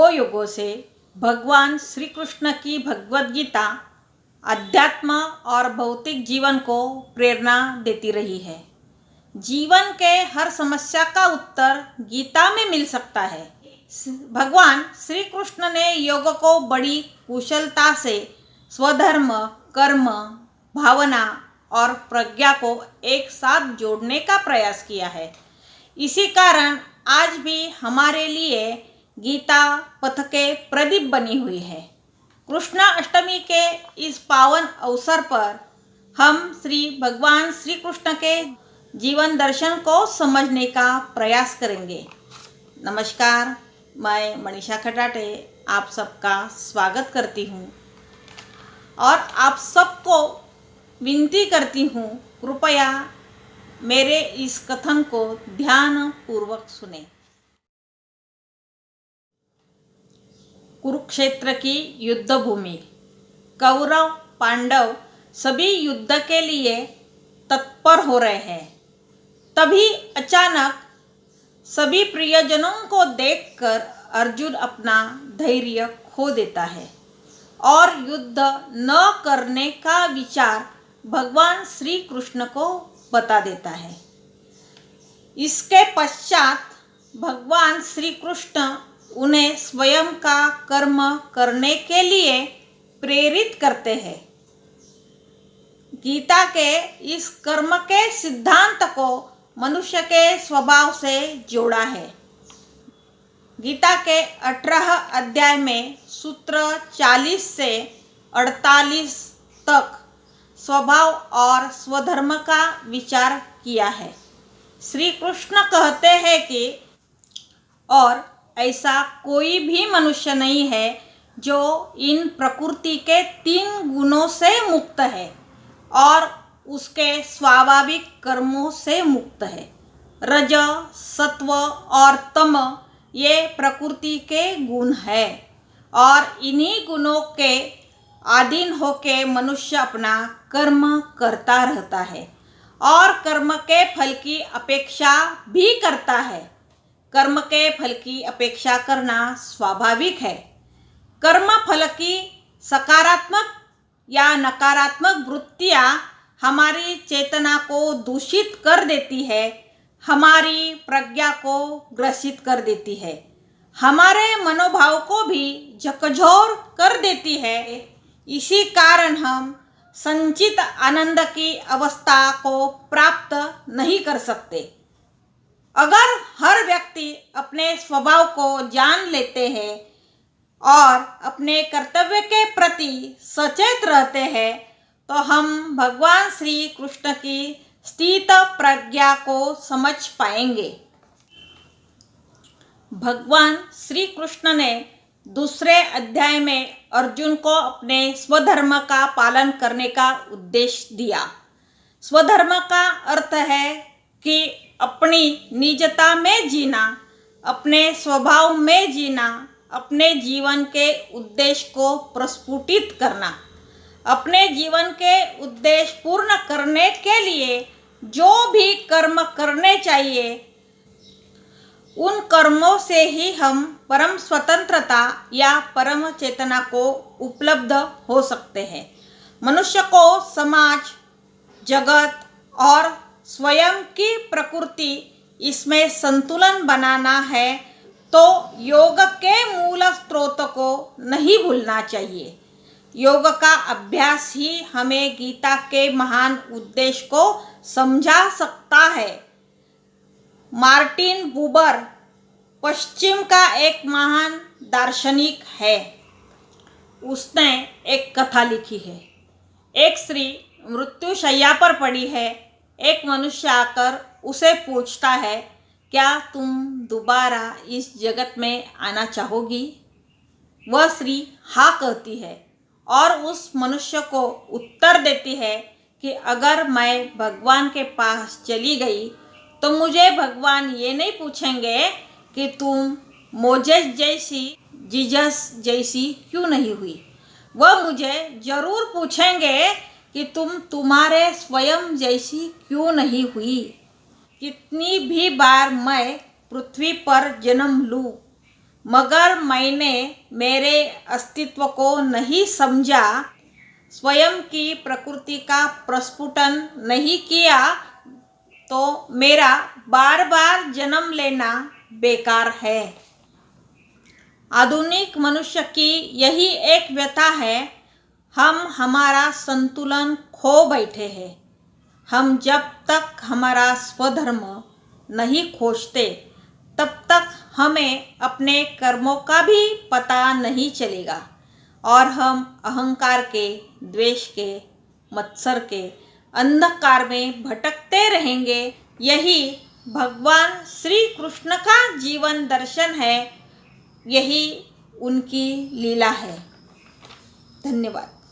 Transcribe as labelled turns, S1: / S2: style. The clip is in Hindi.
S1: युगों युगों से भगवान श्री कृष्ण की भगवद गीता अध्यात्म और भौतिक जीवन को प्रेरणा देती रही है। जीवन के हर समस्या का उत्तर गीता में मिल सकता है। भगवान श्री कृष्ण ने योग को बड़ी कुशलता से स्वधर्म, कर्म, भावना और प्रज्ञा को एक साथ जोड़ने का प्रयास किया है। इसी कारण आज भी हमारे लिए गीता पथ के प्रदीप बनी हुई है। कृष्ण अष्टमी के इस पावन अवसर पर हम श्री भगवान श्री कृष्ण के जीवन दर्शन को समझने का प्रयास करेंगे। नमस्कार, मैं मनीषा खटाटे आप सबका स्वागत करती हूँ और आप सबको विनती करती हूँ, कृपया मेरे इस कथन को ध्यान पूर्वक सुने। कुरुक्षेत्र की युद्ध भूमि। कौरव पांडव सभी युद्ध के लिए तत्पर हो रहे हैं। तभी अचानक सभी प्रियजनों को देखकर अर्जुन अपना धैर्य खो देता है और युद्ध न करने का विचार भगवान श्री कृष्ण को बता देता है। इसके पश्चात भगवान श्री कृष्ण उन्हें स्वयं का कर्म करने के लिए प्रेरित करते हैं। गीता के इस कर्म के सिद्धांत को मनुष्य के स्वभाव से जोड़ा है। गीता के 18 अध्याय में सूत्र 40 से 48 तक स्वभाव और स्वधर्म का विचार किया है। श्री कृष्ण कहते हैं कि और ऐसा कोई भी मनुष्य नहीं है जो इन प्रकृति के 3 गुणों से मुक्त है और उसके स्वाभाविक कर्मों से मुक्त है। रज, सत्व और तम ये प्रकृति के गुण है और इन्हीं गुणों के अधीन होके मनुष्य अपना कर्म करता रहता है और कर्म के फल की अपेक्षा भी करता है। कर्म के फल की अपेक्षा करना स्वाभाविक है। कर्म फल की सकारात्मक या नकारात्मक वृत्तियाँ हमारी चेतना को दूषित कर देती है, हमारी प्रज्ञा को ग्रसित कर देती है, हमारे मनोभाव को भी झकझोर कर देती है। इसी कारण हम संचित आनंद की अवस्था को प्राप्त नहीं कर सकते। अगर हर व्यक्ति अपने स्वभाव को जान लेते हैं और अपने कर्तव्य के प्रति सचेत रहते हैं तो हम भगवान श्री कृष्ण की स्थित प्रज्ञा को समझ पाएंगे। भगवान श्री कृष्ण ने दूसरे अध्याय में अर्जुन को अपने स्वधर्म का पालन करने का उपदेश दिया। स्वधर्म का अर्थ है कि अपनी निजता में जीना, अपने स्वभाव में जीना, अपने जीवन के उद्देश्य को प्रस्फुटित करना। अपने जीवन के उद्देश्य पूर्ण करने के लिए जो भी कर्म करने चाहिए उन कर्मों से ही हम परम स्वतंत्रता या परम चेतना को उपलब्ध हो सकते हैं। मनुष्य को समाज, जगत और स्वयं की प्रकृति इसमें संतुलन बनाना है तो योग के मूल स्रोत को नहीं भूलना चाहिए। योग का अभ्यास ही हमें गीता के महान उद्देश्य को समझा सकता है। मार्टिन बुबर पश्चिम का एक महान दार्शनिक है। उसने एक कथा लिखी है। एक स्त्री मृत्युशैया पर पड़ी है। एक मनुष्य आकर उसे पूछता है, क्या तुम दोबारा इस जगत में आना चाहोगी? वह स्त्री हाँ कहती है और उस मनुष्य को उत्तर देती है कि अगर मैं भगवान के पास चली गई तो मुझे भगवान ये नहीं पूछेंगे कि तुम मोजेस जैसी, जीसस जैसी क्यों नहीं हुई। वह मुझे जरूर पूछेंगे कि तुम तुम्हारे स्वयं जैसी क्यों नहीं हुई। कितनी भी बार मैं पृथ्वी पर जन्म लूँ, मगर मैंने मेरे अस्तित्व को नहीं समझा, स्वयं की प्रकृति का प्रस्फुटन नहीं किया, तो मेरा बार बार जन्म लेना बेकार है। आधुनिक मनुष्य की यही एक व्यथा है, हम हमारा संतुलन खो बैठे हैं। हम जब तक हमारा स्वधर्म नहीं खोजते, तब तक हमें अपने कर्मों का भी पता नहीं चलेगा और हम अहंकार के, द्वेष के, मत्सर के अंधकार में भटकते रहेंगे। यही भगवान श्री कृष्ण का जीवन दर्शन है, यही उनकी लीला है। धन्यवाद।